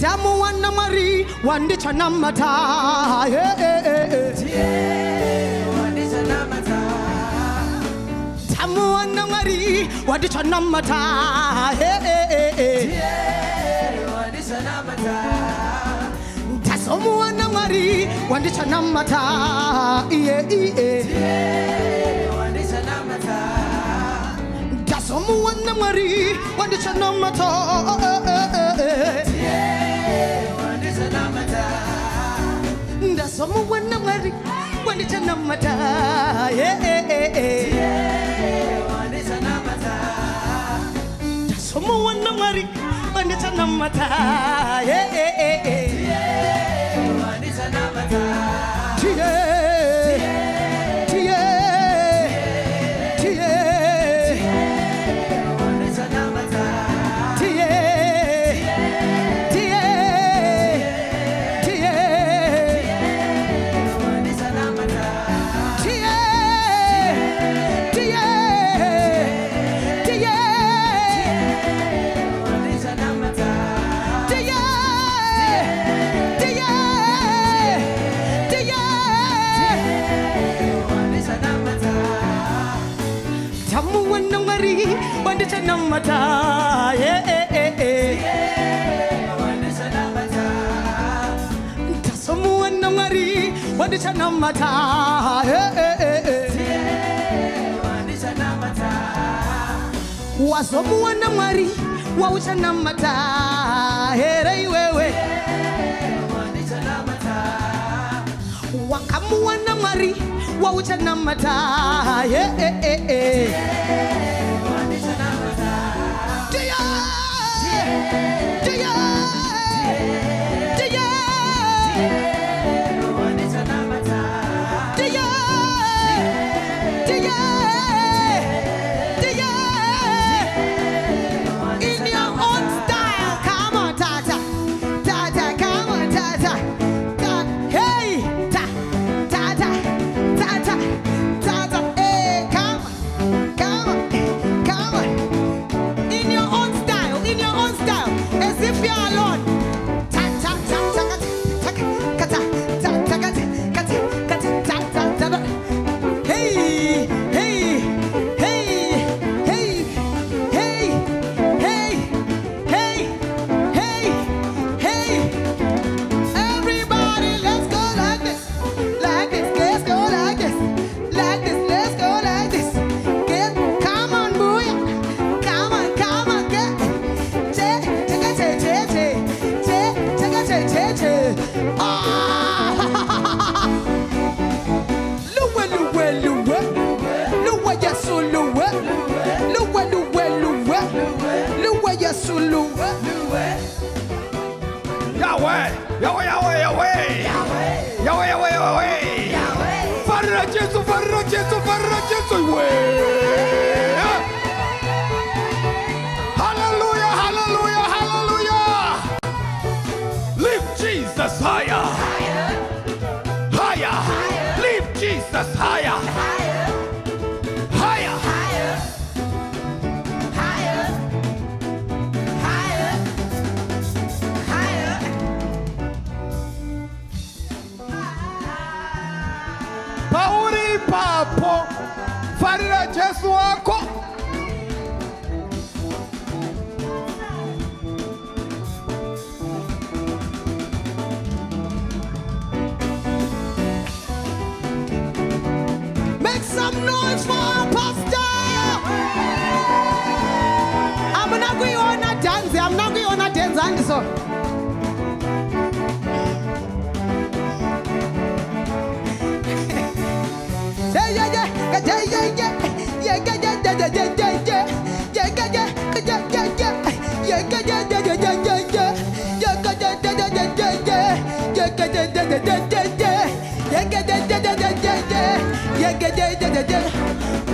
Tamu wana mari wandicha namata wandicha namata Tamu wana mari wandicha namata wandicha namata Tasomu wana mari wandicha namata wandicha namata Tasomu wana mari wandicha namata Someone when I'm ready, when it's a namata, when it's a namata. Someone when I'm ready, when it's a namata, when it's a namata. Namata, Someone namari, what is a namata? Was someone namari, what was a namata? Wakamu namari, wauchanamata Hallelujah, hallelujah, hallelujah. Lift Jesus higher. Higher. Lift Jesus higher. Higher. Pauri papo. Farira Jesu wako. Make some noise for our pastor. I'm not going on a dance. I'm not going on a dance. And so.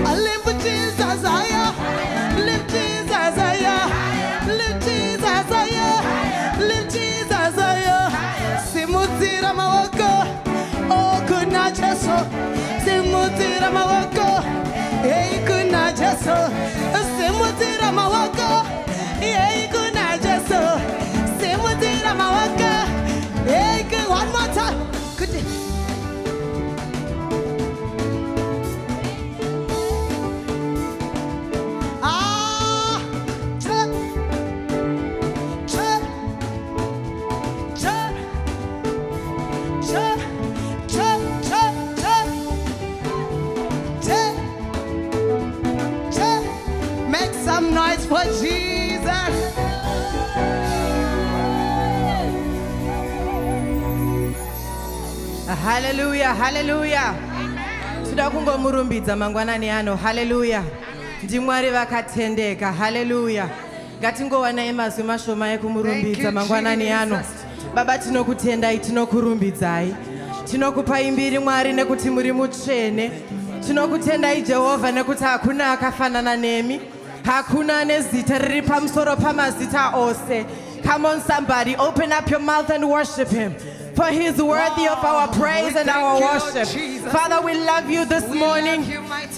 I live with Jesus higher, live Jesus higher, live Jesus higher, live Jesus higher. Simutira mawako, oh kuna Jesu. Simutira mawako, hey kuna Jesu. Simutira mawako, hey kuna Jesu. Simutira mawako, hey one more time. Good. Noise for Jesus. Hallelujah, hallelujah. Toda kungomurumbidza mangwanani ano. Hallelujah. Ndimwari vakatendeka. Hallelujah. Ngatingowana emazwi mashoma ekumurumbidza mangwanani ano. Baba tinokutendai, tinokurumbidzai. Tinokupai mbiri Mwari nekuti muri mutsvene. Tinokutendai Jehovha nekuti hakuna akafanana nemi. Hakuna nezita riri pamusoro pamazita ose. Come on somebody, open up your mouth and worship him. For he is worthy of our praise and our worship. Father, we love you this morning.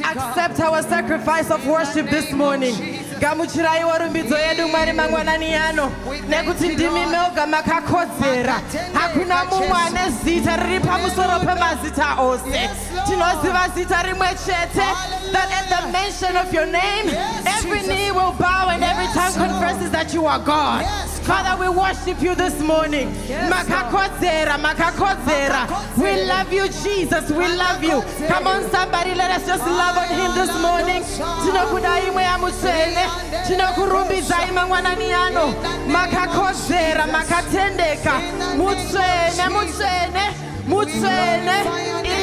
Accept our sacrifice of worship this morning. Gamuchirai warumbidzo yedu Mwari mangwanani ano. Nekuti ndimi meoga makakodzera. Hakuna mumwe ane zita riri pamusoro pemazita ose. Tinoziva zita rimwe chete. That at the mention of your name, every knee will bow and every tongue confesses that you are God. Father, we worship you this morning. Makakodzera, makakodzera. We love you, Jesus. We love you. Come on, somebody, let us just love on him this morning. tinokudai mweya mutsvene tinokurumbidzai mangwanani ano makakozera makatendeka mutsvene mutsvene mutsvene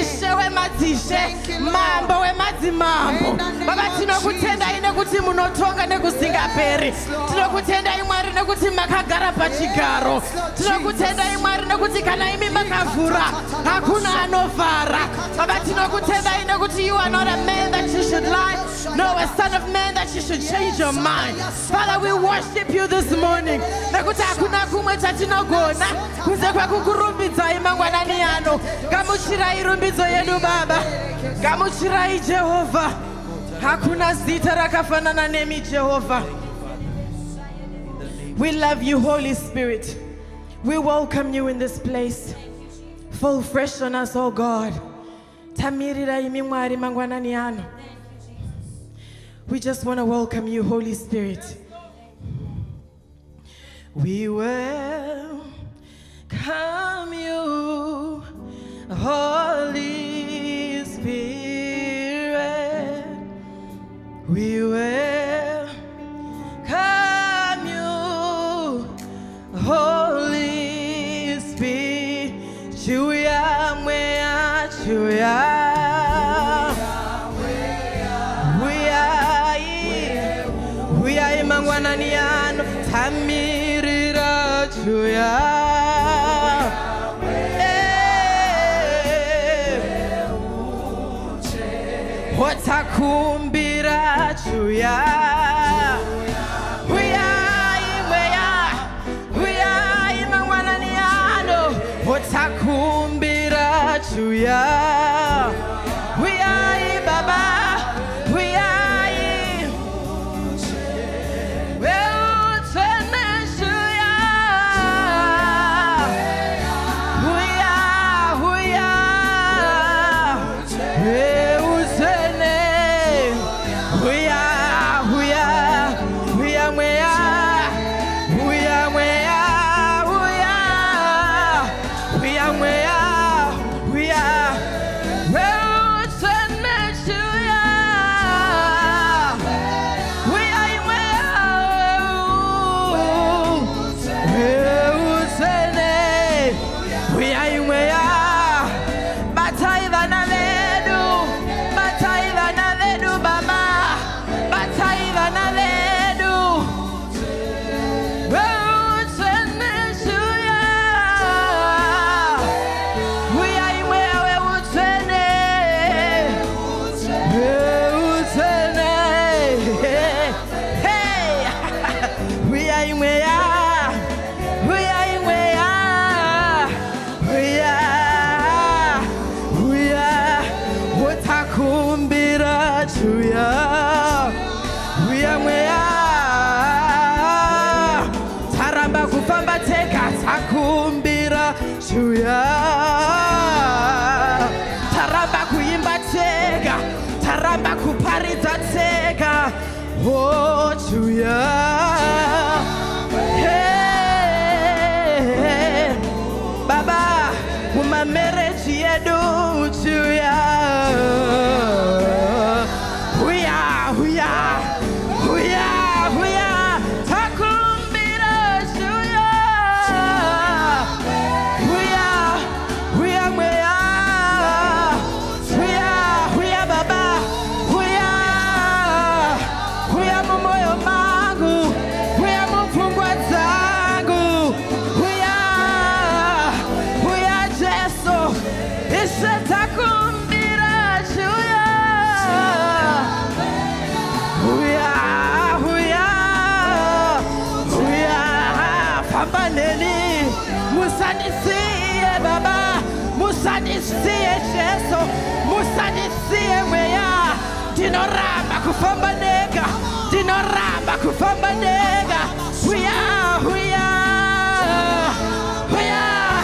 ishe wemadzishe mambo wemadzimambo baba tinokutendai nekuti munotonga nekusingaperi tinokutendai mwari nekuti makagara pachigaro tinokutendai mwari nekuti kana imi makavhura hakuna anovhara baba tinokutendai nekuti you are not a man that you should lie no a son of man that you should change your mind. Father, we worship you this morning nekuti hakuna kumwe chatinogona kunze kwekukurumbidzai mangwanani ano gamuchirai rumbidzo yedu baba gamuchirai Jehovha hakuna zita rakafanana nemi Jehovah. We love you, Holy Spirit. We welcome you in this place. Fall fresh on us, oh God. Tamirira imi mwari mangwanani ano. We just want to welcome you, Holy Spirit. We welcome you, Holy Spirit. We welcome you, Holy Spirit. Chuya mwea chuya. We are mangwanani ano tamirira chuya. Watakumbira chuya. We are mangwanani ano watakumbira chuya. We are baba. Taramba kuimba tega, taramba kuparidza tega, oh chuya. Hey, Baba, marriage yedu chuya. Musanisiye baba, musanisiye Yesu, musanisiye weya. Dinoramba kufamba nega, dinoramba kufamba nega. Huya,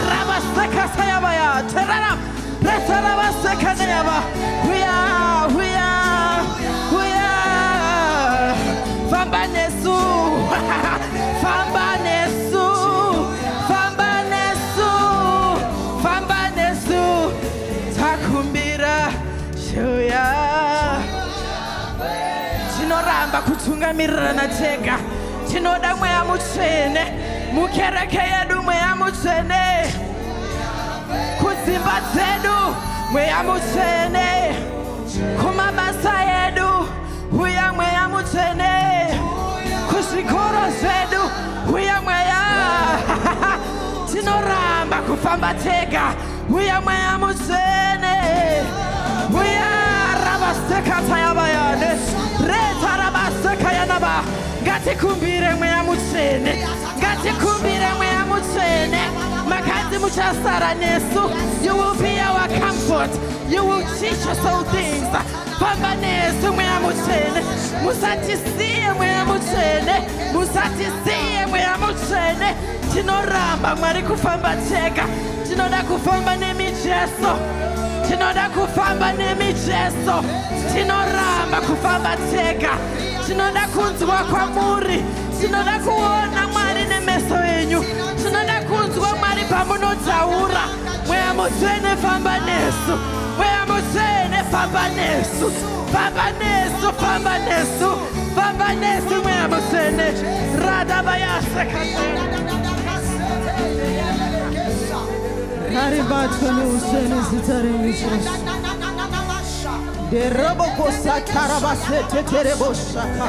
rabaseka sayabaya, terara, rabaseka sayaba. Huya, famba nesu, famba nesu. Takumbira chuya. tungamirirana tega. Tinoda mweya mutsvene mukereke yedu, mweya mutsvene kudzimba dzedu, mweya mutsvene kumabasa edu, uya mweya mutsvene kuzvikoro zvedu, uya mweya tinoramba kufamba tega, uya mweya mutsvene, uya rabasekatsayavayane reta rabasekayanaba. Ngatikumbire mweya mutsvene, ngatikumbire mweya mutsvene. Makadzi muchasara nesu, you will be our comfort, you will teach us all things. Famba nesu mweya mutsvene, musatisiye mweya mutsvene, musatisiye mweya mutsvene. Tinoramba Mwari kufamba tega, tinoda kufamba nemijeso, tinoda kufamba nemijeso, tinoramba kufamba tega, tinoda kunzwa kwamuri, tinoda kuona Mwari nemeso enyu, tinoda kunzwa Mwari pamunotaura. Mweya mutsvene famba nesu, mweya mutsvene famba nesu, famba nesu, famba nesu, famba nesu mweya mutsvene. Karibatwe neusvene zita renyu Jesu. Deroboko tarabasete tereboshaka.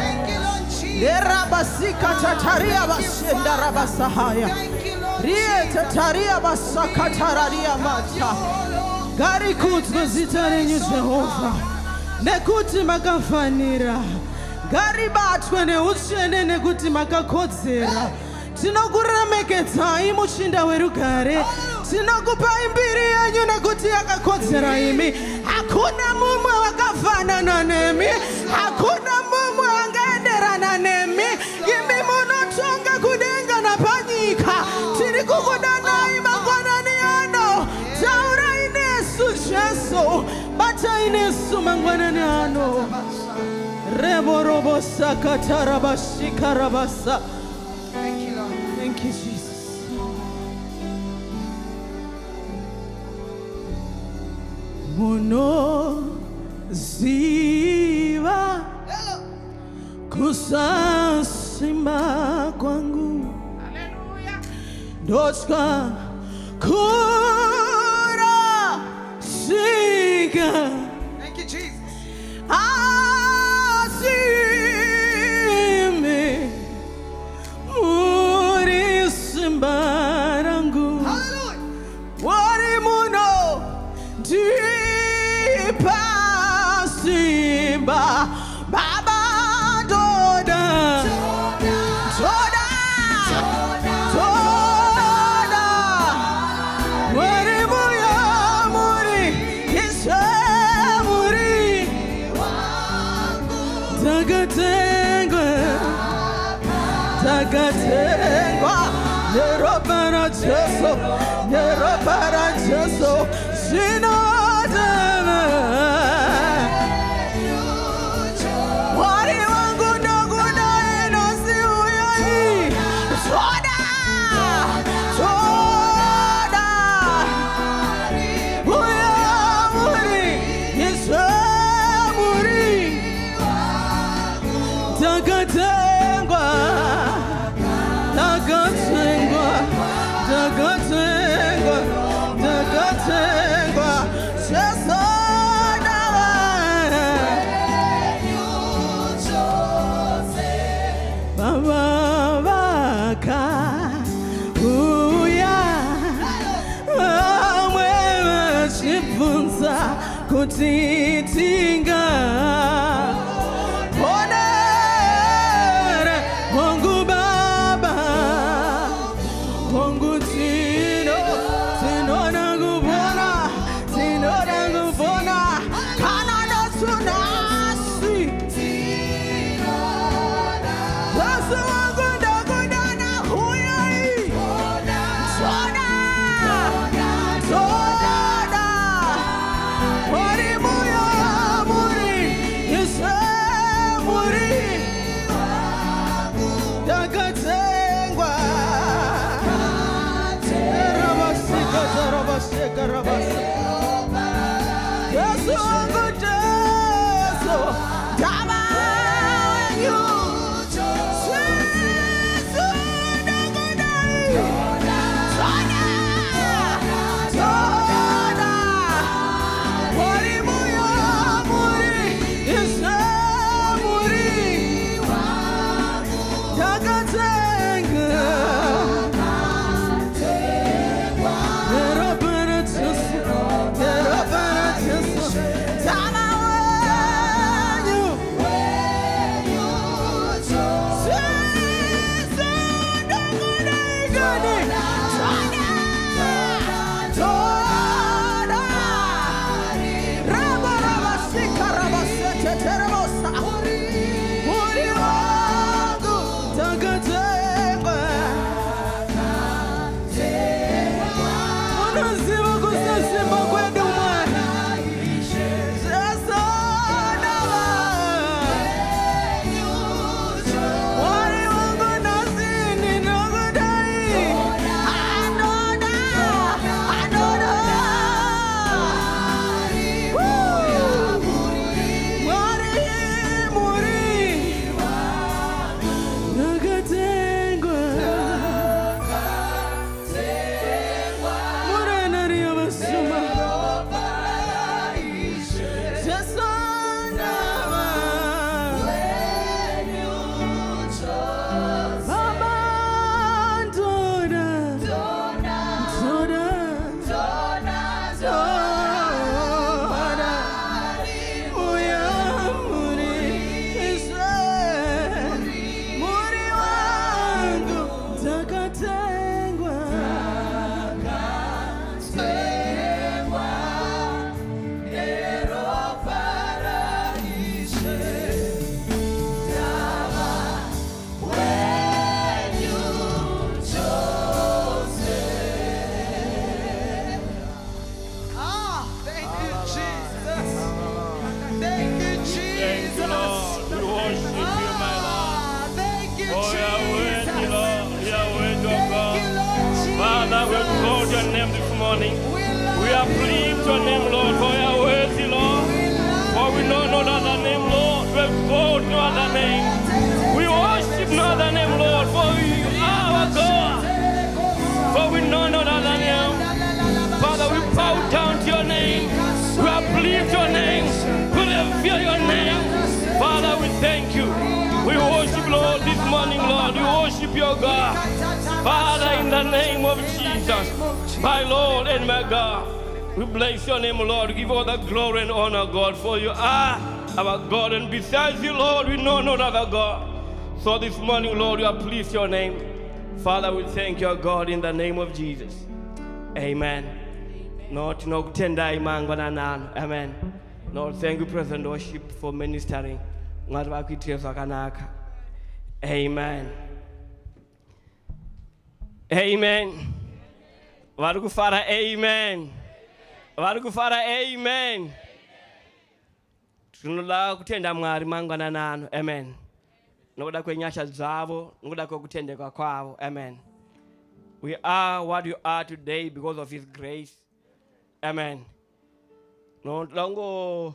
Derabasika tataria basenda rabasahaya. Rie tataria basaka tararia mata. Gari kudzwe zita renyu Jehova, nekuti makafanira. Gari batwe neusvene nekuti makakodzera. Tinokuremekedzai muchinda werugare, tinokupai mbiri yenyu nekuti yakakodzera imi. Hakuna mumwe wakafanana nemi, hakuna mumwe angaenderana nemi. Imi munotonga kudenga napanyika, tiri kukudanai mangwanani ano. Taurai nesu Jesu, batai nesu mangwanani ano. Rebo robo sakatarabashika rabasa. Thank you, Jesus. Mono ziva kusasimba kwangu. Hallelujah. Doska kura siga. Thank you, Jesus. Asime muri simbarangu. Hallelujah. Wari muno dipa simba baba doda wari muya muri isa muri tagatengwa nerobara Jesu sinodana. Wari wangu ndoguna inosi uyani soda uya muri isa muri tagatengwa Jesu Baba baka uya amwewe chifunza kutitinga. Onere Mungu Baba, Mungu tinona ngubona kanana tunasi. Yesu wangu ndakudana huyai soda wari muya muri Yesu muri takatengwa rabasa. Yesu wangu Yesu dama wenyu We are pleased your name, Lord, for your worthy, Lord. For we know no other name, Lord. We exalt no other name. We worship no other name, Lord, for you are our God. For we know no other name. Father, we bow down to your name. We are pleased your name. We revere your name. Father, we thank you. We worship, Lord, this morning, Lord. We worship your God. Father, in the name of Jesus, my Lord and my God, we bless your name, Lord. We give all the glory and honor, God, for you are our God. And besides you, Lord, we know no other God. So this morning, Lord, we are pleased your name. Father, we thank you, God, in the name of Jesus. Amen. Not no tender Amen. Lord, thank you, President Worship, for ministering. Amen. Amen. Warugufara, amen. Warugufara, amen. Tunula kutenda mwari mangwana nanu. Amen. Noda kwenyasha zavo, noda kutendeka kwao. Amen. We are what you are today because of his grace. Amen. No longo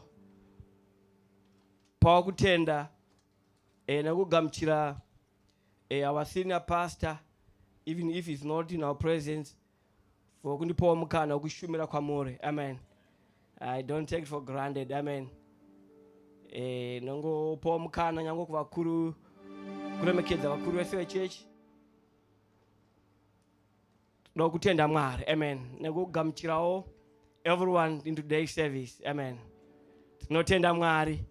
pa kutenda nakugamchira our senior pastor, even if he's not in our presence, for kundipo mukana ukushumira kwamore. Amen. I don't take it for granted. Amen. Nongo po mukana nyango kubakuru kuremekeza bakuru wese church no kutenda mwari. Amen. Nakugamchirawo everyone in today's service. Amen. Tinotenda mwari.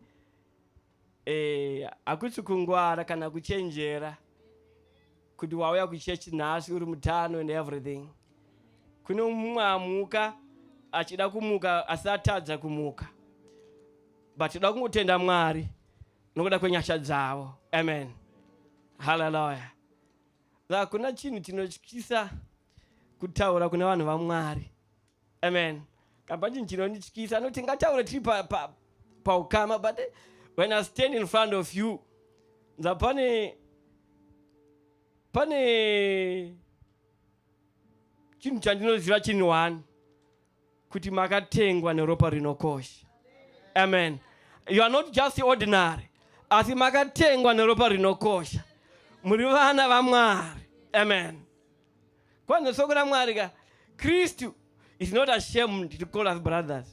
Akutsukungwara kana kuchenjera kuti wauya kuchechi nasi uri mutano and everything. Kuno mwamuka achida kumuka asatadza kumuka. But tida kungotenda mwari nokuda kwenyasha dzavo. Amen. Hallelujah. La kuna chinhu chinotyisa kutaura kuna vanhu vaMwari. Amen. Kabanje chinonityisa noti ngataura tiri paukama, but when I stand in front of you, pane chinhu chandinoziva chinhu one, kuti makatengwa neropa rinokosha. Amen. You are not just ordinary. Asi makatengwa neropa rinokosha. Muri vana vaMwari. Amen. Kwanza soko la Mwari ga Kristu is not ashamed to call us brothers.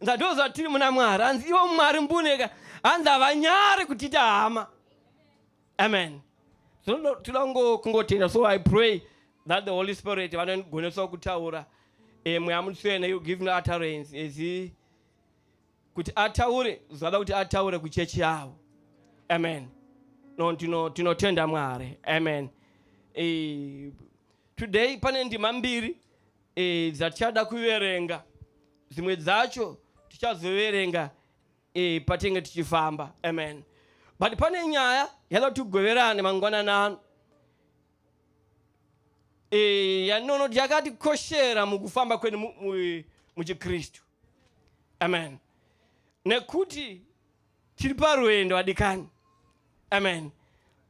Ndadoza tiri muna Mwari anzi iwo Mwari mbunega anda vanyari kutita hama. Amen. So tilango kungotenda. So I pray that the Holy Spirit vanogonesa kutaura mweamutsvene you give me utterance ezi kuti ataure zvada kuti ataure kuchechi yavo. Amen. No tinotenda Mwari. Amen. Today pane ndima mbiri dzatichada kuverenga. Zimwe dzacho tichazoverenga patenge tichifamba. Amen. But pane nyaya yada tugoverane mangwanani yanono yakatikoshera mukufamba kwedu muchikristu. Amen. Nekuti tiri parwendo adikani. Amen.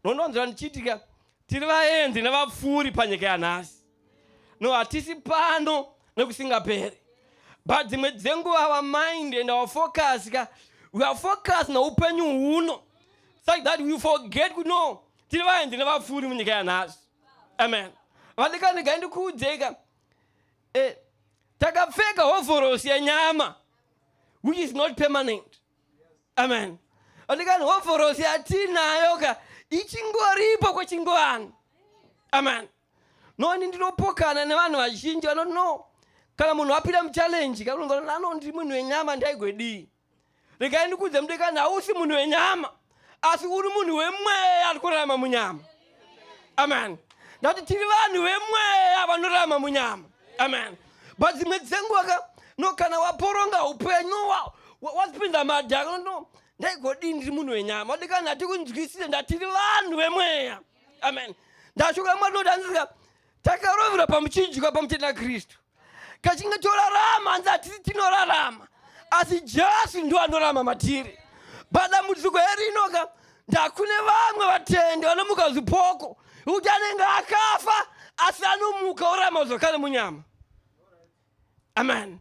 Nononzwa ndichitika tiri vaenzi nevapfuri panyika yanhasi. No, hatisi pano nekusingaperi. But dzimwe dzenguva our mind and our focus, we are focused na upenyu huno. Such that we forget to know tiri vaenzi nevapfuri munyika yanhasi. Amen. Vadikani gaindi kuudzeka takapfeka hovhorosi yenyama which is not permanent. Amen. Vadikani hovhorosi yatinayo ichingoripo kwechingovana. Amen. Noni ndinopokana nevanhu vazhinji vanono kana munhu apinda muchallenge kalongana nano ndiri munhu wenyama ndaigwedii. Regai ndikudze mudekani hausi munhu wenyama asi uri munhu wemweya ari kurarama munyama. Amen. Ndati tiri vanhu vemweya vanorarama munyama. Amen. But dzimwe dzenguva no kana waporonga upenyu wazipinda madhaka no ndaigwedii ndiri munhu wenyama. Vadikani hatikunzwisise ndatiri vanhu vemweya. Amen. Ndashuka Mwari nodanzika takarovera pamuchinjikwa pamutenda Kristu. Kachinge torarama hanzi hatisi tinorarama asi Jesu ndo anorarama matiri. Padambudziko erinoka ndakune vamwe vatende vanomuka zvipoko kuti anenge akafa asi anomuka orarama zvakare munyama. Amen.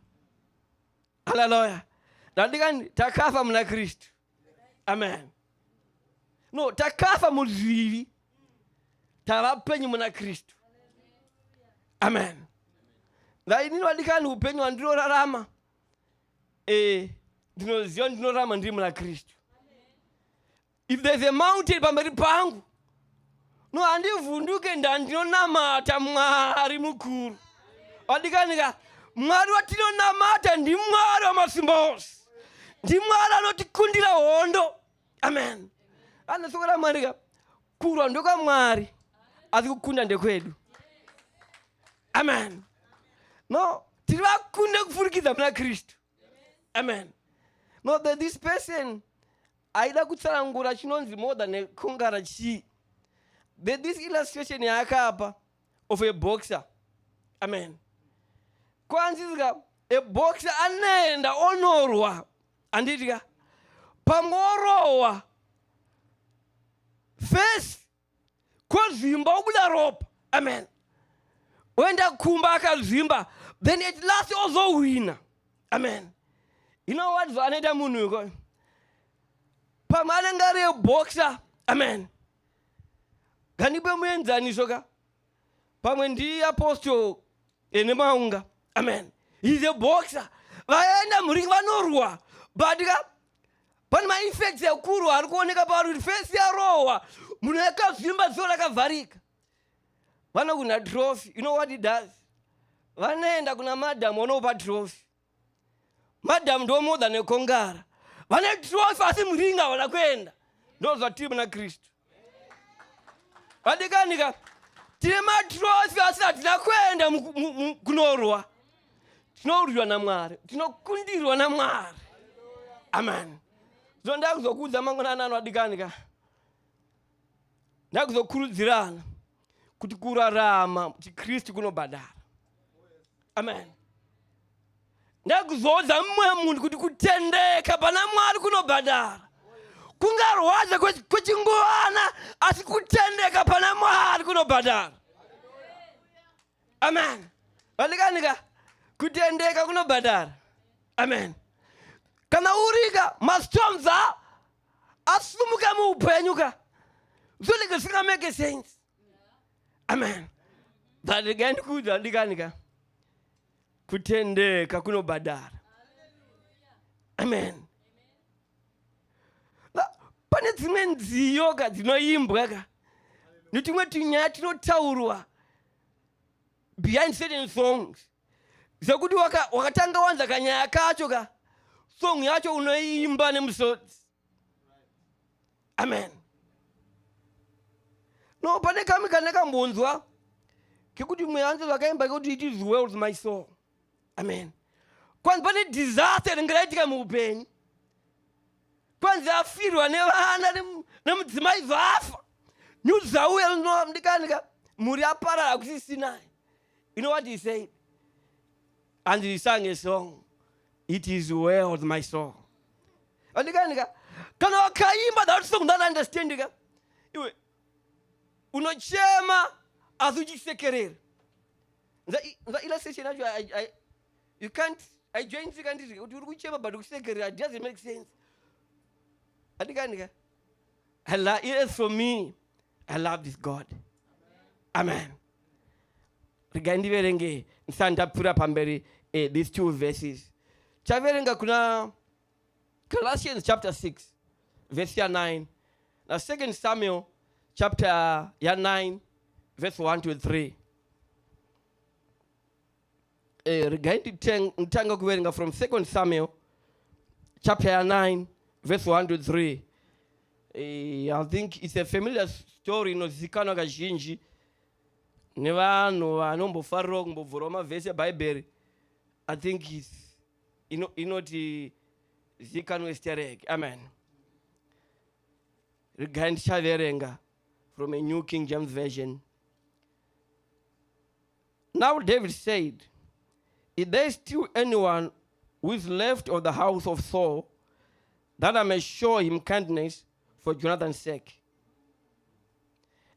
Hallelujah. Ndadikani takafa muna Kristu. Amen. No, takafa muzvivi tava penyu muna Kristu. Amen. Ndainini vadikani upenyu hwandinorarama ndinoziva ndinorarama ndiri muna Kristu. If there's a mountain pamberi pangu no handivhunduke ndandinonamata Mwari mukuru. Vadikanika Mwari watinonamata ndimwari wamasimba ose. Ndimwari anotikundira hondo. Amen. Anosokera Mwari kurwa ndoka Mwari asi kukunda ndekwedu. Amen. No, tiri vakunde kufurikidza muna Kristu. Amen. No, this person aida kutsanangura chinonzi more than a kungara chi. This illustration yaakapa of a boxer. Amen. Kwanzizika a boxer anaenda onorwa anditika pamorowa face kozvimba obuda ropa. Amen. Wenda kumba akazvimba then at last also wina. Amen. You know what vanoita munhu yuko pamanenge ari boxer. Amen. Ganipe muenzaniso ka pamwe ndi apostle enemaunga. Amen. He's a boxer. Vaenda muringi vanorwa but pane ma-effects yakurwa ari kuoneka pavari face yarohwa munhu yakazvimba dzoro rakavharika. Vana kuna trophy. You know what he does? Vanaenda kuna madam vanopa trophy. Madam ndo more than a kongara. Vane trophy asi muringa wana kuenda. Ndo zvatiri muna Kristu. Vadikanika tine matrophy asi hatina kuenda kunorwa. Tinorwiwa naMwari. Tinokundirwa naMwari. Amen. So ndakuzokudza mangwanani ano adikanika. Ndakuzokurudzirana kuti kurarama chikristu kunobhadhara. Amen. Ndakuzodza mumwe munhu kuti kutendeka pana Mwari kunobhadhara. Kungarwadza kwechinguwana asi kutendeka pana Mwari kunobhadhara. Amen. Vadikanika kutendeka kunobhadhara. Amen. Kana urika mastorms asumuka muupenyuka zoleke zvinga make sense. Amen. That again kudza dikanika kutendeka kunobhadhara. Amen. Pane dzimwe nziyo dzinoimbwa Nitumwe tunyaya tinotaurwa behind certain songs. Zakuti wakatanga wanza kanyaya kacho ka song yacho unoimba nemusodzi. Amen. No, pane kami kaneka mbonzwa kekuti mweanzo vakaimba kuti it is well with my soul. Amen. Kwanza pane disaster ringaraitika muupenyu. Kwanza afirwa nevana nemudzimai vafa. News zauya ndikanika muri aparara kusisina. You know what he said? And he sang a song. It is well with my soul. Andikanika kana wakaimba that song that understand ka. Iwe unochema azujisekerera. Ila session you can't I join secondary uri kuchema but kusekerera it doesn't make sense. Andikanika Allah is for me. I love this God. Amen. Rigandiverenge nsanda pura pamberi these two verses. Chaverenga kuna Galatians chapter 6 verse 9. Now 2 Samuel chapter 9 verse 1 to 3. Rigandi ntanga kuverenga from 2 Samuel chapter 9 verse 1 to 3. I think it's a familiar story inozikanwa kazhinji nevanhu vanombofarira kumbobvura mavhesi eBhaibheri. I think it's inoti zikanwe stereke. Amen. Regai ndichaverenga from a New King James Version. Now David said, if there is still anyone who is left of the house of Saul, that I may show him kindness for Jonathan's sake.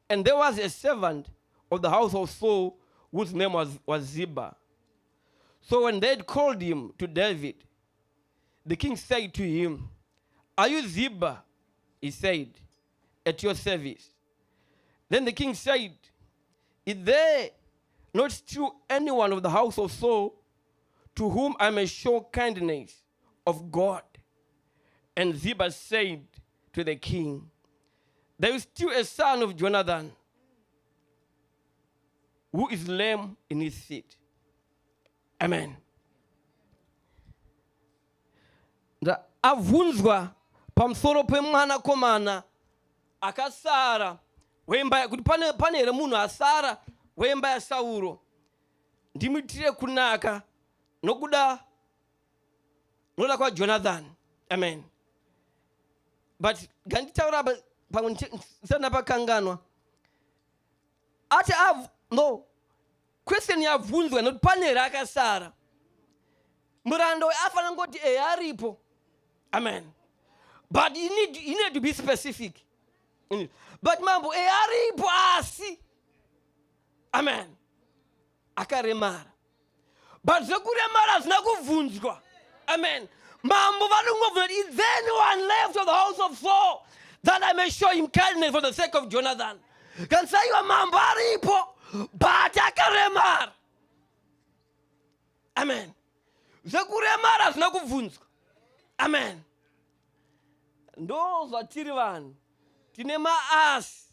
And there was a servant of the house of Saul whose name was Ziba. So when they had called him to David, the king said to him, are you Ziba? He said, at your service. Then the king said, is there not still anyone of the house of Saul to whom I may show kindness of God? And Ziba said to the king, there is still a son of Jonathan who is lame in his feet. Amen. Avunzwa pamsoro pemwana komana akasara wemba kuti pane munhu asara wemba ya Sauro ndimitire kunaka nokuda kwa Jonathan. Amen. But ganditaura pamwe sana pakanganwa ati no question yavunzwa nokuti pane rakasara murando afana ngoti aripo. Amen. But you need to be specific. But mambo aripo asi. Amen. Akaremara. But zokuremara zina kuvunzwa. Amen. Mambo vanungovuna, is there anyone left of the house of Saul that I may show him kindness for the sake of Jonathan? Can say you mambo aripo, but akaremara. Amen. Zokuremara zina kuvunzwa. Amen. Ndo zvatiri vanhu tine maasi.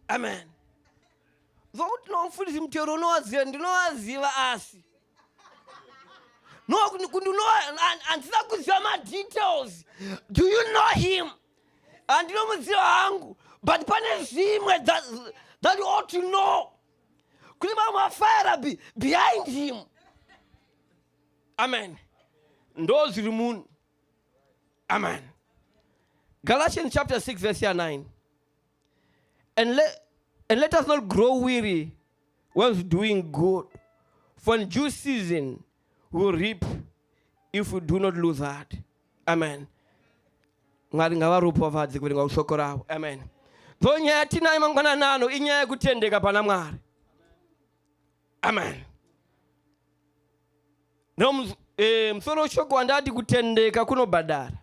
Amen. Zokuti tinomufundisi mutero unowaziva ndinowaziva asi. No, andina kuziva ma-details. Do you know him? Andinomuziva hangu. But pane zvimwe that you ought to know. Kune mamwe afire behind him. Amen. Ndo zviri munhu. Amen. Galatians chapter 6 verse 9. And let us not grow weary whilst doing good, for in due season we will reap if we do not lose heart. Amen. Mwari ngavaropafadze kuverenga shoko ravo. Amen. So nyaya tinayo mangwanani inyaya yekutendeka pana Mwari. Amen. Musoro shoko wandati kutendeka kunobhadhara.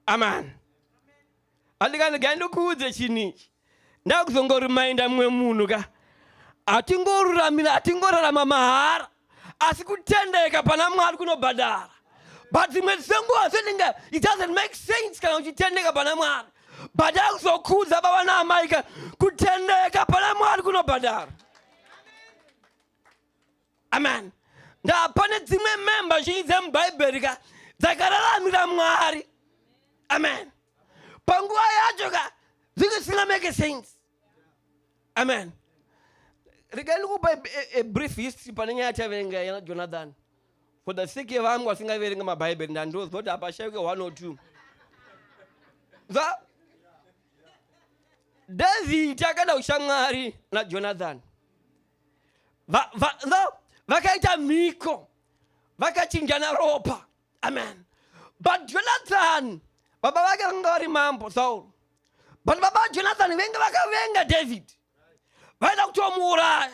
Amen. Andikani gandokuudze chinichi. Ndakuzongorimainda mumwe munhu ka. Atingorarama mahara. Asi kutendeka pana Mwari kunobhadhara. But dzimwe dzenguva it doesn't make sense kana uchitendeka pana Mwari. baada kuzokuza baba na amaika kutendeka pale Mwari kunobhadhara. Amen. Nda pane dzimwe member zhinji muBhaibheri dzakararamira Mwari. Amen. Panguva yacho zvisina make sense. Amen. Regai ndikupa a brief history pane nyaya yataverenga yana Jonathan. For the sake of vangu vasingaverenga maBhaibheri ndandozwa kuti apa shaike 1 or 2. David akada ushamwari na Jonathan. Vakaita miko. Vakachinjana ropa. Amen. But Jonathan, baba vake vanga vari mambo Saul. But baba Jonathan venga vakavenga David. Vaida kutomuuraya.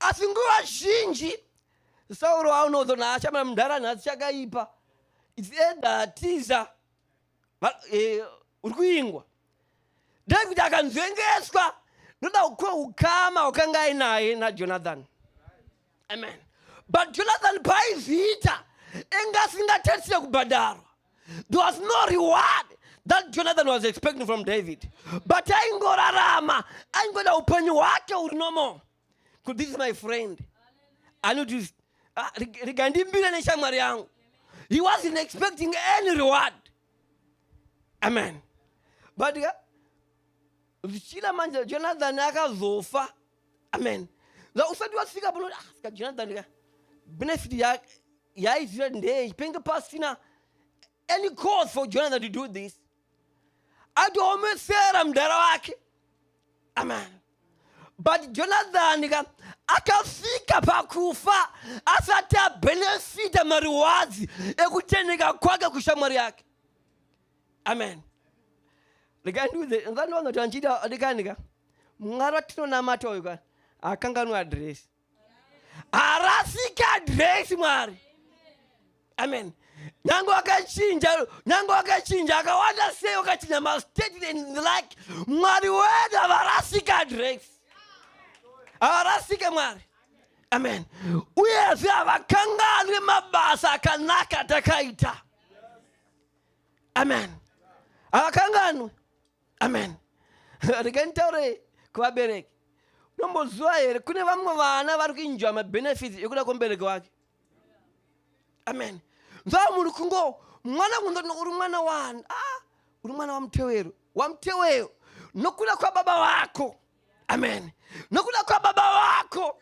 Asi nguva zhinji Saul aunozona achamira mundarani asi chakaipa. It's either tiza uri kuingwa. David akanzvengeswa noda ukama wakanga ainaye na Jonathan. Amen. But Jonathan paizita engasingatetsiye kubhadharwa. There was no reward that Jonathan was expecting from David. But aingorarama, aingoda upenyu hwake uri nomo. Because this is my friend. I know this. Rigandimbira neshamwari yangu. He wasn't expecting any reward. Amen. But Chila manja Jonathan akazofa. Amen. La usadi wasifika pano Jonathan benefit ya Israel ndei penga pasina any cause for Jonathan to do this. Adomesera mdara wake. Amen. But Jonathan akafika pakufa asata benefit mariwazi ekutendeka kwake kushamwari yake. Amen. Likanduze ngani wanga tanchita adikanika mungara tino namata oyo akanganu address arasika address Mwari. Amen. Nango akachinja akawanda sei akachinja ma state and like Mwari weda arasika address arasika Mwari. Amen. Uyezi avakanganwe mabasa akanaka takaita. Amen. Avakanganwe. Amen. Rikantaure kuvabereki. Nombozwa here kune vamwe vana vari kuenjoy mabenefits ekuda kwembereki wake. Amen. Nzava munhu kungo mwana kundono uri mwana wani. Uri mwana wamutewero. Nokuda kwa baba wako. Amen. Nokuda kwa baba wako.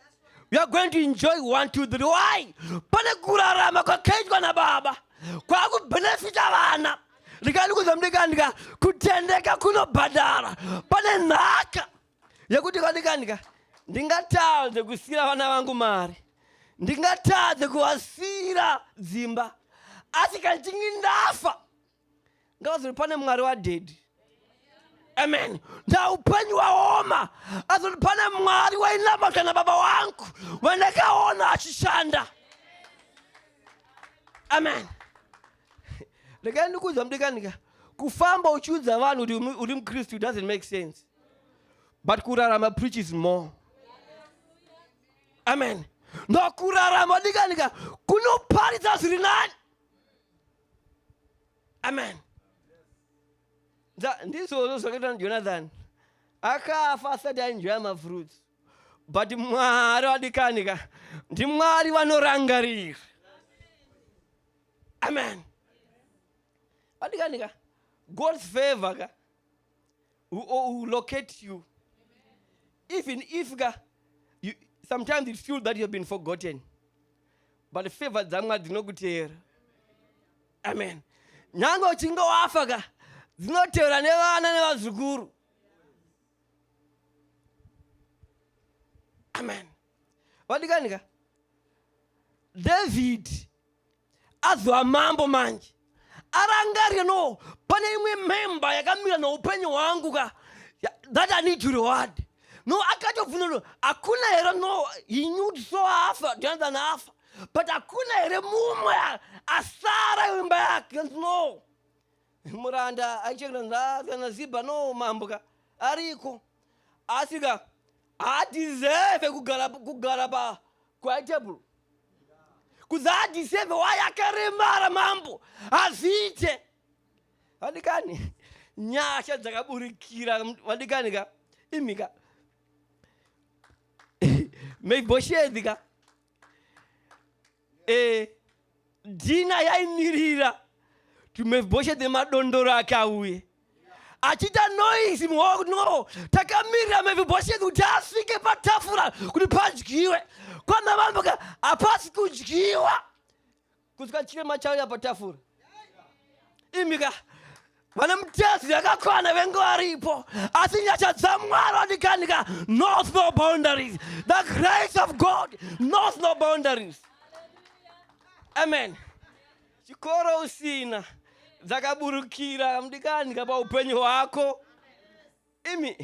You are going to enjoy 1, 2, 3. Why? Pane kurarama kwakaitwa na baba. Kwa kubenefita vana. Likani kuzamdikanika kutendeka kunobhadhara. Pane nhaka yekuti kanika ndingatadze kusira vana vangu mari. Ndingatadze kuwasira dzimba. Asi kachingi ndafa ngavazori pane Mwari wadedi. Amen. Na upenyu waoma azori pane Mwari wainamata na baba wangu wandakaona achishanda. Amen. Lekani ndikuudza mudikanika kufamba uchiudza vanhu kuti uri muKristu doesn't make sense. But kurarama preaches more. Amen. No kurarama dikanika kunoparidza zviri nani. Amen. Ndizvozvo zvakaita Jonathan akafa asati aenjoy mafruits. But Mwari wadikanika ndiMwari vanorangarira. Amen. Wadikanika God's favor will locate you. Even if you sometimes it feels that you have been forgotten. But the favor dzamwa dzinokutera. Amen. Nyange uchinge wafa dzinotera nevana nevazukuru. Amen. Wadikanika David azwa mambo manje. Arangarira no pane imwe member yakamira noupenyu hwangu that I need to reward. No akatobvuna no akuna here no he knew so afa Jonathan afa but akuna here mumwe asara imba yake no muranda aichekera kana Ziba no mambuka ariko asika deserve kugara pa kwa table kuzadiseve wayakaremara mambo azite adikani nyasha dzakaburikira vadikanika imika Mefiboshethi ka Dina yainirira to Mefiboshethi madondoro ake auye achita noise no takamira Mefiboshethi kuti asvike patafura kuti padyiwe kwanda vamboka hapasi kudyiwa kusvika chirema chauya patafura imika vana mutezi yakakwana vengo varipo asi nyasha dzaMwari vadikanika knows no boundaries. The grace of God knows no boundaries. Amen. Chikoro usina dzakaburukira mudikanika paupenyu hwako imi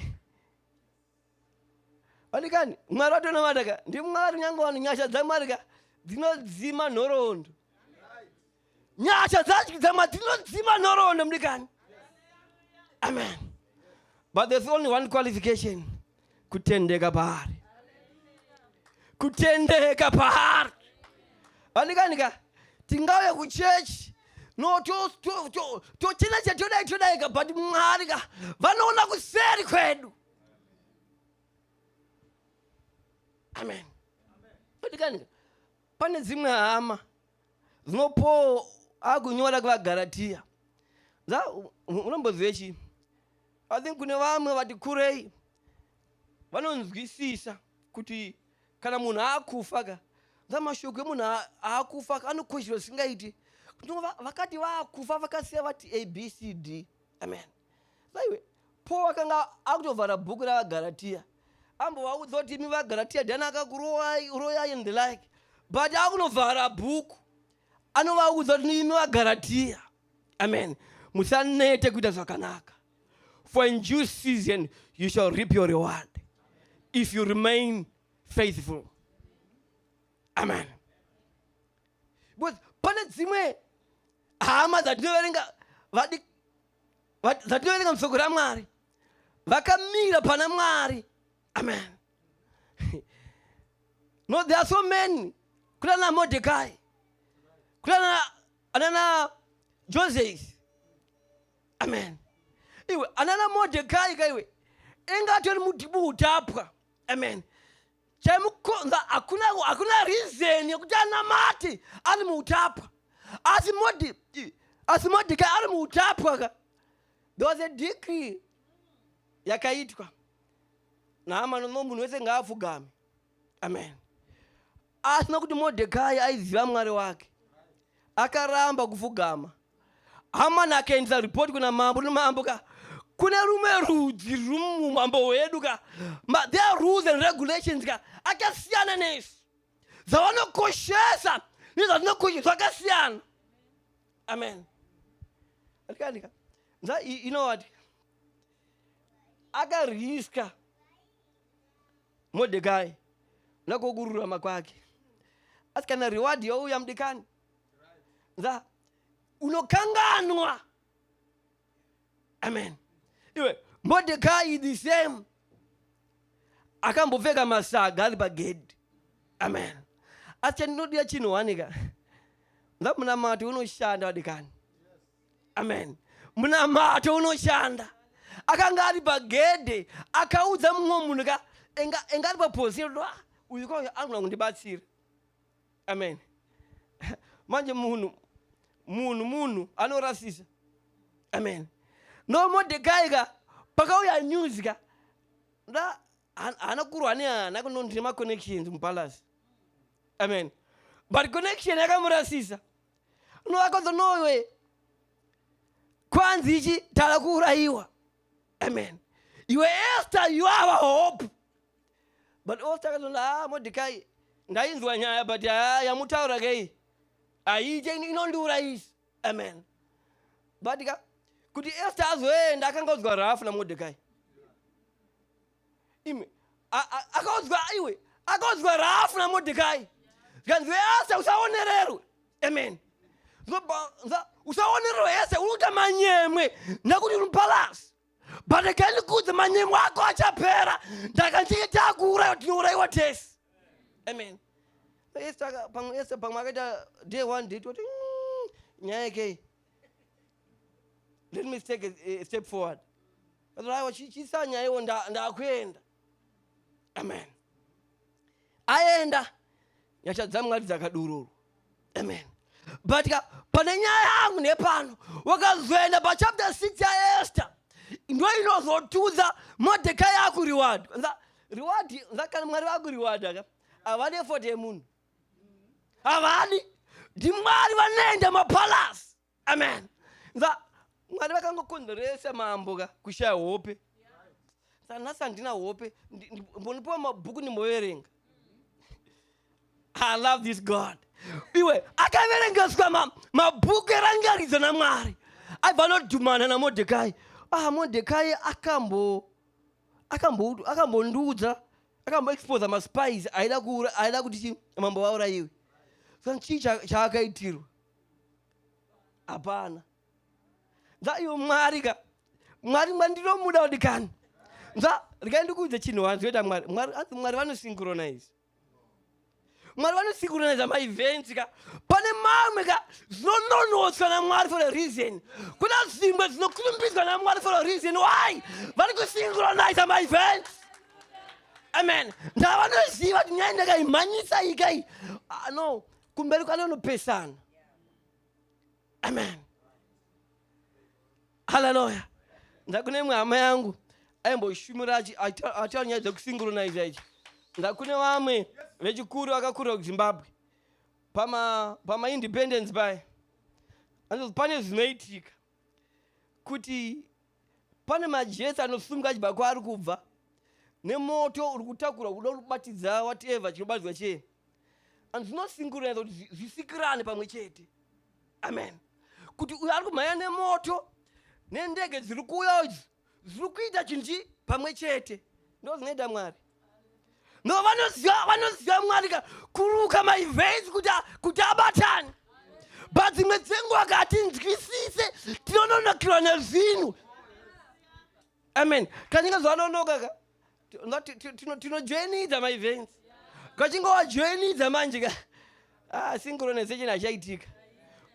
vadikani Mwari watonovataka ndiMwari nyangwani nyasha dzaMwari ka dzinodzima nhoroondo nyasha dzinodzima nhoroondo mudikani. Amen. But there's only one qualification. Kutendeka pahari. Kutendeka pahari. Vandikanika tingauya kuchechi no tochina chatodai but Mwari ka vanoona kuseri kwedu. Amen. Vandikanika pane dzimwe hama dzinopo akunyora kuvaGaratia unomboziva chii I think kune vamwe vati kurei vanonzwisisa kuti kana munhu akufa ka zamashoko emunhu akufa anokoshero singaiti vakati vakufa vakasiya vati ABCD. Amen. Saiwe Paul akanga akutovhara bhuku ravaGaratia ambovaudza kuti imi vaGaratia ndiani akakuroyai and the like but akunovhara bhuku anovaudza kuti imi vaGaratia. Amen. Musanete kuita zvakanaka. For in due season you shall reap your reward if you remain faithful. Amen. But pane dzimwe hama dzatinoverenga musoko raMwari vakamira pana Mwari. Amen. No, there are so many. Kuna Mordecai, kuna anana Joseph. Amen. Iwe anana Mordecai kaiwe engatori mutibu utapwa. Amen. Chamukonza hakuna reason yekuti anamati ari muutapwa. Asi Mordecai ari muutapwa ka. There was a decree yakaitwa na Hamani no munhu wese ngaafugame. Amen. Asina kuti Mordecai aiziva Mwari wake akaramba kufugama. Hamani akaendesa report kuna mambo nomambo ka kune rumwe rudzi rumumambo wedu ka there are rules and regulations ka akasiyana nesu dzavanokoshesa nezvatinokoshesa zvakasiyana. Amen. Atikanika you know what akariska Mordecai nakokururama kwake asi kana reward youya mudikani unokanganwa. Amen. Iwe Mordecai the same akambopfeka masaga ari pagedhi. Amen. Asi chandinodia chinowanika munamati unoshanda vadikani. Amen. Munamati unoshanda akanga ari pagedhi akaudza mumwe munhu ka engari paposiro uyu kwa anogona kundibatsira. Amen. Manje munhu anorasisa. Amen. No Mordecai ka pakauya news ka anakurwa neana kunondima connections mupalace. Amen. But connection yakamurasisa no akazo nowe kwanzi ichi tala kuurayiwa. Amen. Iwe Esther you have a hope. But Esther akazonda Mordecai ndainzwa nyaya but yamutaura kei aije inondiurayisa. Amen. But kuti Esther azoenda akangaudzwa Rafu na Mordecai. Ime akaudzwa Rafu na Mordecai kanzi Esther usaonererwe. Amen. Usaonererwe Esther uruta manyemwe nakuti uri mpalasi but akanikudza manyemwe ako achapera ndakandiita kuurayiwa tinourayiwa tese. Amen. Esther pamwe akaita day 1 day 2 nyaya kei let me take a step forward. Haiwa chisanya iwo ndakwenda. Amen. Aenda yachadza Mwari dzakadururu. Amen. But pane nyaya yangu nepano wakazoenda pachapter 6 ya Esther ndo inozotudza Mordecai akuriward. Reward zakana Mwari wakuriward avade effort yemunhu. Avadi ndi Mwari vanenda mapalace. Amen. Mwari vakangokonzeresa mambo kushaya hope. Sanasa ndina hope mbonipuwa mabhuku ndimboverenga. I love this God. Iwe akaverengeswa mabhuku erangaridzo naMwari aibva nodhumana naMordecai. Mordecai akambondudza akamboexposa maspies aida kuti mambo vaurayiwe. Saka chii chaakaitirwa? Hapana. Iwe Mwari ndinomuda kudikani. Rikaindikuudze chinhu wanzoita Mwari vanosynchronize. Mwari vanosynchronize ma-events pane mamwe zvinononoswa naMwari for a reason. Kuna zvimwe zvinokurumbidzwa naMwari for a reason. Why? Vari kusynchronize ma-events. Amen. Ndavanoziva kuti nyaya ndakaimhanyisa ikai. No, kumberi kwanonopesana. Amen. Hallelujah. Ndakune hama yangu aimboshumira ataura nyaya dzekusynchronize ichi. Ndakune vamwe vechikuru vakakurira kuZimbabwe pama independence paya. Pane zvinoitika kuti pane majesi anosunga achibva kwaari kubva nemoto uri kutakura kuda kubatidza whatever chinobatsirwa chii. Zvinosynchronize kuti zvisikirane pamwe chete. Amen. Kuti uyo ari kumhanya nemoto nendege dziri kuuya idzi zviri kuita chinhu pamwe chete. Ndo zvinoita Mwari. No, vanoziva Mwari kuruka ma-events kuti abatane. But dzimwe dzenguva katinzwisise tinononokirwa nezvinhu. Amen. Kanyinga zvanonoka tinojoinidza ma-events. Kachinga wajoinidza manje synchronization hachaitika.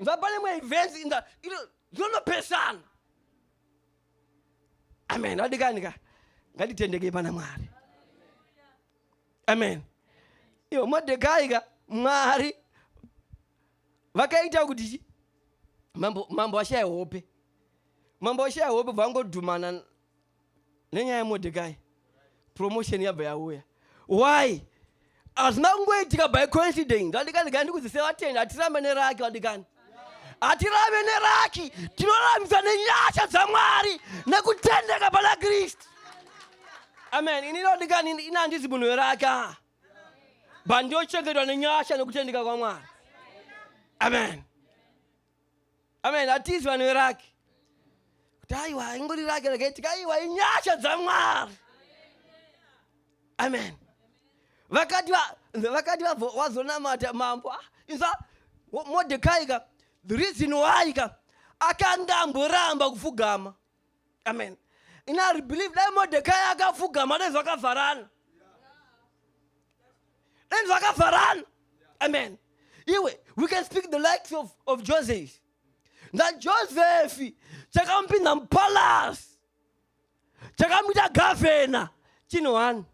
Pane ma-events zvinonopesana. Amen. Vadikanika ngatitendeke pana Mwari. Amen. Iwo Mordecai Mwari vakaita kuti mambo ashaya hope. Mambo ashaya hope vangodhumana nenyaya yaMordecai. Promotion yabva yauya. Why? Hazina kungoitika by coincidence. Vadikanika ndikuziva vatenda atirambe neraki vadikani. Atirambe neraki tinorambisa nenyasha dzaMwari nekutendeka pana Kristu. Amen. Inodikani inandizi munhu weraka. Bandochengetwa nenyasha nekutendeka kwaMwari. Amen. Amen. Atizi vanhu verake. Kuti aiwa ingori rake rakaitika aiwa inyasha dzaMwari. Amen. Vakati wazonamata mambo. Mordecai the reason why akanga amboramba kufugama. Amen. I believe that Mordecai akafugama nezvakavarana. Nezvakavarana. Amen. We can speak the likes of Joseph. That Joseph chakampinda mpalace. Chakamita governor. Chino one.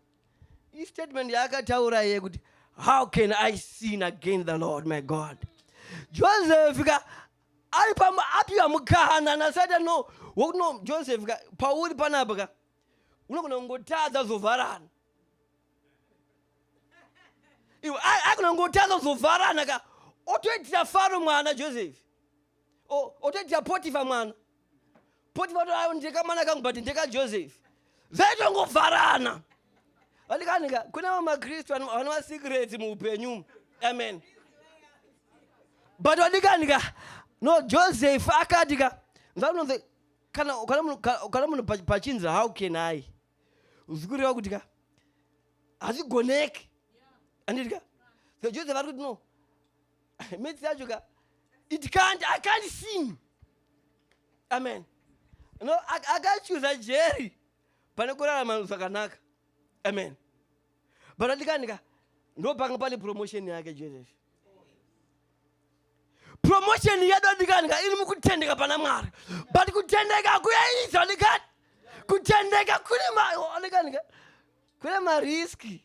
His statement yakataura yekuti how can I sin against the Lord my God? Joseph apiwa mukana na said no Joseph pauri panapa unogona ngotadza zovharana. Iwe akuna ngotadza zovharana otoitira Faro mwana Joseph. Otoitira Potiphar mwana. Potiphar ayo ndeka mwana kangu but ndeka Joseph. Zaito ngovharana. Vadikanika kuna maKristu vanova secrets muupenyu. Amen. But vadikanika no Joseph akatika nzanonze kana munhu pachinzi how can I uzikuriwa kutika hazigoneki anditika so Joseph ari kuti no metsi yacho I can't sing. Amen. No akachuza Jerry pane kurarama zvakanaka. Amen. But vadikanika ndo panga pane promotion yake Joseph. promotion yedu adikanika ili mukutendeka pana Mwari. But kutendeka kuyaisa adikani. Kutendeka adikanika kule mariski.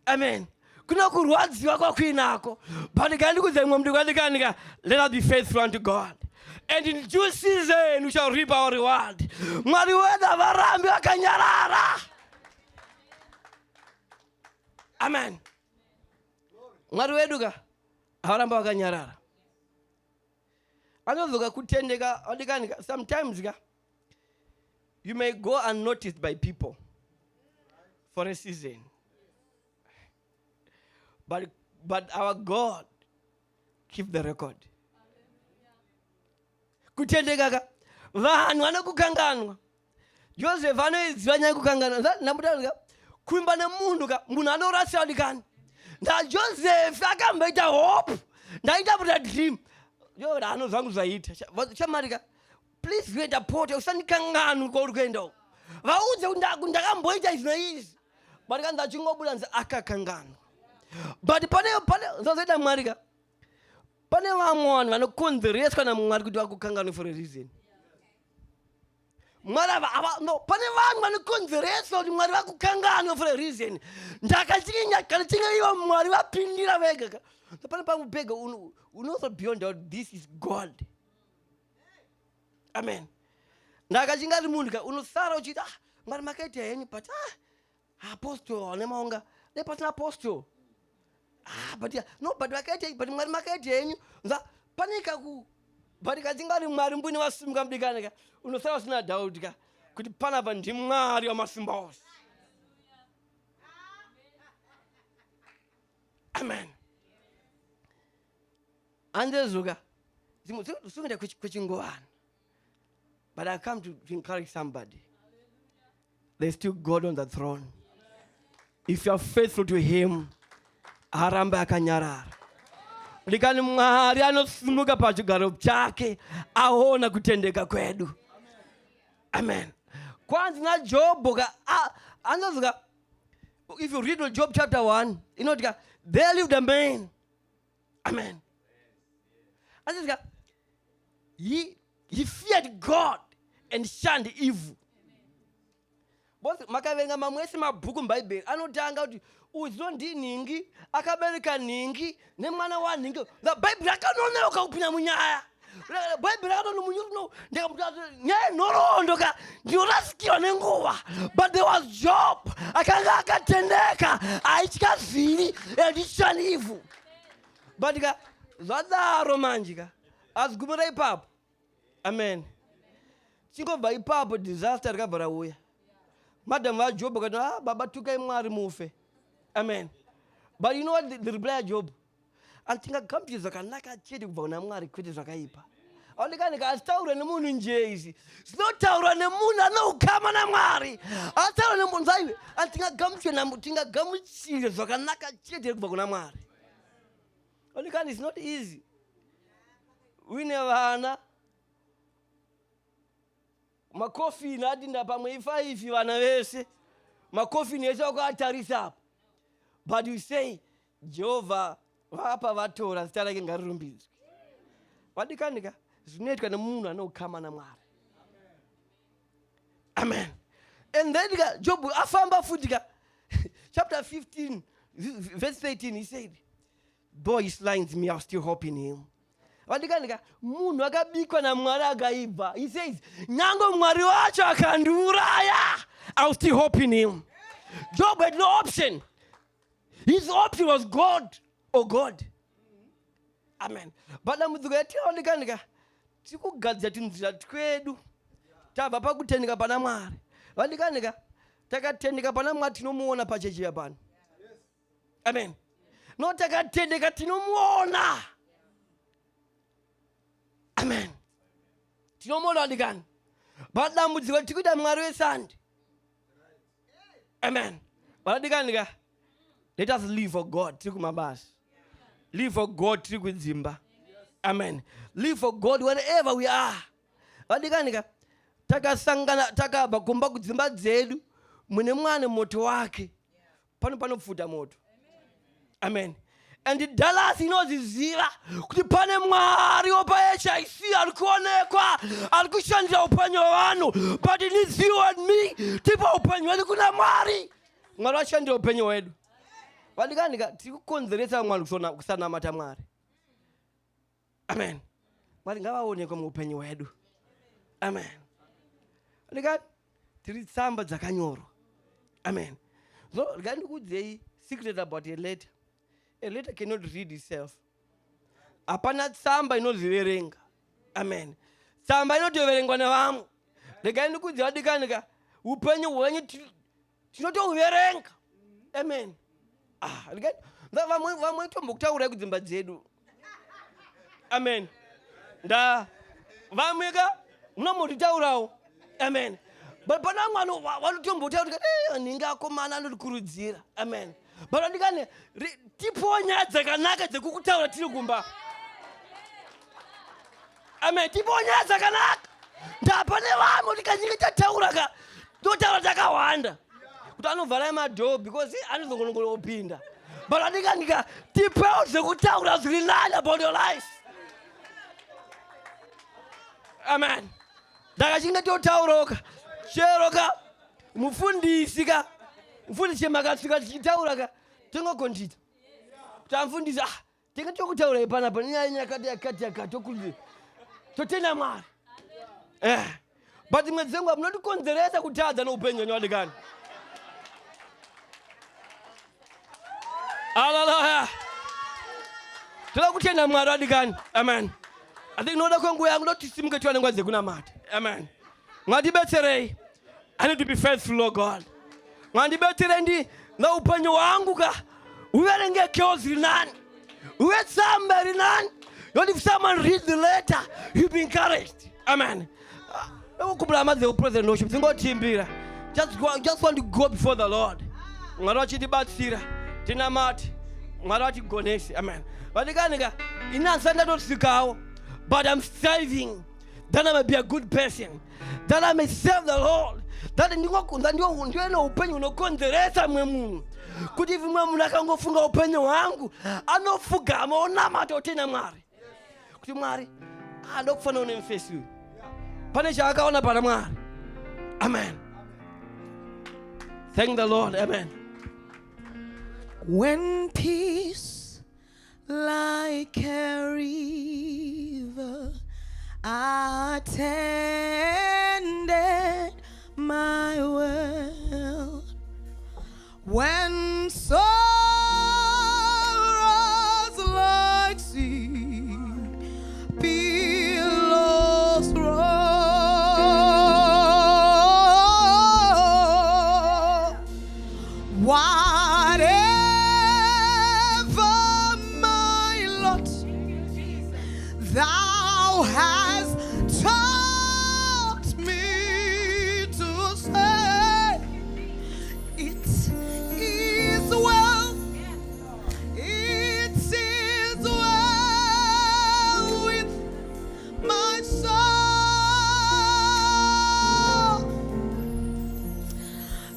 Amen. Kuna kurwadziwa kwa kwinako. But kandi kuzemwa mndu adikanika, let us be faithful unto God. And in due season we shall reap our reward. Mwari wedu avarambi wakanyarara. Amen. Mwari wedu ka avarambi wakanyarara. Anozoka kutendeka adikanika. Sometimes you may go unnoticed by people for a season. But our God keep the record. Kutendeka vanhu vanokukanganwa. Joseph anoiziva kukanganwa. Namutanga kuimba nemunhu munhu anorasira dikani. Na Joseph akamboita hope. Ndaita buta dream. Yo ano zangu zaita. Chamarika. Please wait a portal usanikanganwa kwa kuenda. Vauze ndakamboita izino izi. But kanda chingobulanza akakanganwa. But pane zozoita Marika. Pane vamwana vanokonzereswa naMwari kuti vakukanganwa for a reason. Mwari no pane vanhu vanokonzereswa kuti Mwari vakukanganwa for a reason. Ndakachinya kana chinga ivo Mwari vapindira vega. Pane pamupega unoso beyond all this is God. Amen. Ndakachingati munhu unosara uchiti Mwari makaita henyu but apostle nemaunga nepasina apostle. But vakaita but Mwari makaita henyu nza panika ku but kachingati Mwari mbuni wasimuka mdikanika unosara usina doubt kuti panapa ndi Mwari wamasimba ose. Amen. Andezuka sungenda kuchingowana. But I come to encourage somebody. There's still God on the throne. If you are faithful to Him, aramba akanyarara. Likani Mwari anosumuka pachigaro chake aona kutendeka kwedu. Amen. Kwanza na Job anazuka. If you read Job chapter 1, you know there lived a man. Amen. Anazuka he feared God and shunned evil. Both makavenga mamwesi mabhuku m'Bible anotanga kuti uzo ndi ningi akabereka ningi nemwana wa ningi. The Bible akanoneka kupina munyaya. Bible akanono munyuno ndikamuta noroondoka ndiorasikiwa nenguva. But there was Job akanga akatendeka aichika zviri and shun evil. But zvadaro manjika azigumira ipapo. Amen. Chingobva ipapo disaster rikabva rauya. Madam wa Job akati baba tukai Mwari mufe. Amen. But you know what the reply of Job? Antingagambi zvakanaka chete kubva kuna Mwari kwete zvakaipa. Aonekanika asitaura nemunhu nje izi. Sinotaura nemunhu anoukama naMwari. Asitaura nemunhu zaive antingagamuchire zvakanaka chete kubva kuna Mwari. Aonekani it's not easy. Wine vana makofini adinda pamwe 5 vana vese makofini ese akatarisa apo. But you say Jehovah vapa vatora zita rake ngarirumbidzwe. Vadikanika zvinoitwa nemunhu anokama naMwari. Amen. And then Job afamba futi chapter 15 verse 13 he said, though he slangs me, I'll still hope in him. Vadikanika munhu akabikwa naMwari akaibva. He says nyango Mwari wacho akandiuraya, I'll still hope in him. Job had no option. His option was God or God. Amen. But namudzuka yatinoonekanika tikugadzira tinzira twedu tabva pakutendeka pana Mwari. Vadikanika takatendeka pana Mwari tinomuona pachechi yapano. Amen. No takatendeka tinomuona. Amen. Tinomuona vadikani. But dambudziko tikuita Mwari wesandi. Amen. Vadikanika let us live for God. Tiri kumabasa. Live for God. Tiri kudzimba. Amen. Live for God wherever we are. Vadikanika takasangana takabva kumba kudzimba dzedu mune mwana moto wake. Panofuta moto. Amen. and Dallas inoziziva kuti pane Mwari opa HIC ari kuonekwa ari kushandira upenyu hwevanhu, but it needs you and me tipa upenyu hwedu kuna Mwari. Mwari washandira upenyu hwedu. Vandikanika tiri kukonzeresa Mwari kusanamata Mwari. Amen. Mwari ngavaonekwe muupenyu hwedu. Amen. Vandikati tiri tsamba dzakanyorwa. Amen. So ngandikuudzei secret about a letter. A letter cannot read itself. Apana tsamba inoziverenga. Amen. Tsamba inotoverengwa nevamwe. Regai ndikuudzei vadikanika upenyu hwenyu tinotohuverenga. Amen. Regai vamwe tombokutaurai kudzimba dzedu. Amen. Vamweka munomutitaurawo. Amen. But pana mwana wanotombotaura ninga akomana anotikurudzira. Amen. But andikane tiponya dzakanaka dzekukutaura tiri kumba. Amen. Tiponya dzakanaka. Ndapane vamwe tikanyika tataura totaura takawanda. Kuti anovhara madhoo because anozongonongopinda. But andikanika tipewo dzekutaura zviri nani about your life. Amen. Ndakachinga totauroka. Cheroka mufundisi makasvika tichitaura tingokonjita kuti amufundisi tinga tokutaura ipanapa nenyaya yakati totenda Mwari. But imwe dzenguva munotikonzeresa kutadza noupenyu hwenyu vadikani. Hallelujah. Toda kutenda Mwari vadikani. Amen. I think noda kwenguva yangu ndotisimuke tiwane nguva dzekunamata. Amen. Mwandibetserei. I need to be faithful, Lord God. Mwandibetserei na upenyu wangu uverengekewo zviri nani. Uve tsamba iri nani. If someone reads the letter, you'll be encouraged. Amen. Ukubula madze upresent worship. Tingotimbira. Just want to go before the Lord. Mwari wachitibatsira. Tinamati. Mwari wachigonesi. Amen. Vadikanika inansanda tosvikawo. But I'm striving that I may be a good person, that I may serve the Lord, that ndiwe upenyu unokonzeresa mwe munhu kuti vimwe munhu akangofunga upenyu hwangu anofugama onamata otenda Mwari kuti Mwari ndokufanira unemufesi uyu pane chaakaona pana Mwari. Amen. Thank the Lord. Amen. When peace like a river attended my world, when sorrows like sea billows roll, whatever my lot, thou hast taught me to say, it is well, it is well with my soul.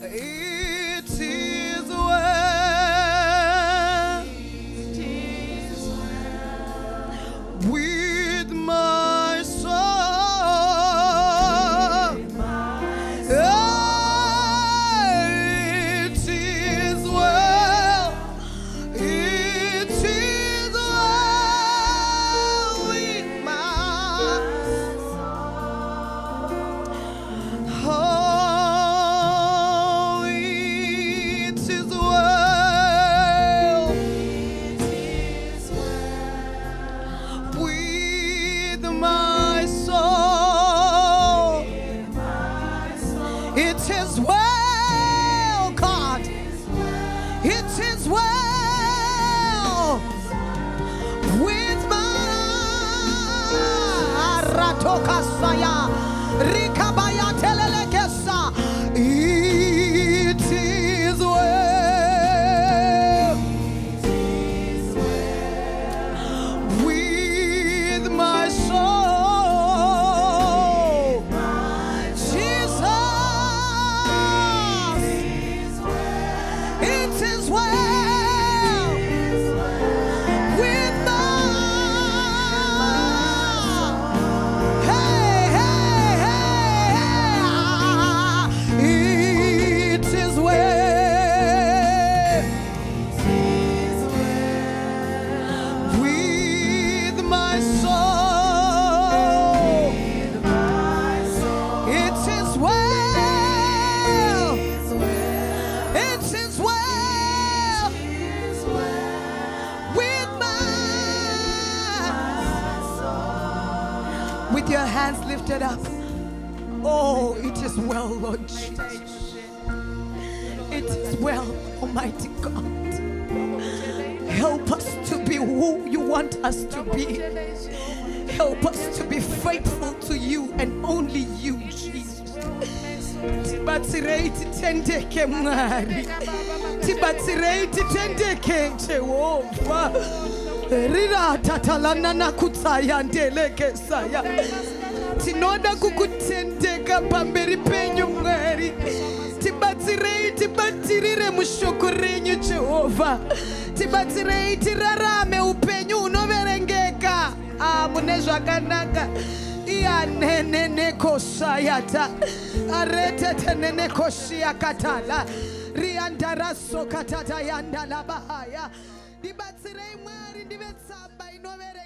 It is well with my soul. It is well. It is well with my soul. Oh, it is well. It is well with my soul. It is well, God. It is well with my Ratokasaya Rikabaya Telelekesa. It is well with my soul. Jesus, it is well. hands lifted up. Oh, it is well, Lord Jesus. It is well, Almighty God. Help us to be who you want us to be. Help us to be faithful to you and only you, Jesus. Tibatsirei titendeke Mwari. Tibatsirei titendeke Jehovah. Rira tatalana na kutsaya ndeleke saya. Tinoda kukutendeka pamberi penyu Mwari. Tibatsirei tibatirire mushokorenyu Jehovah. Tibatsirei tirarame upenyu unoverengeka. Mune zvakanaka. Ianene koshayata. Arete tenene koshiyakatala. Riandaraso katata yandala bahaya. Dibatsirei Mwari ndive tsamba inovere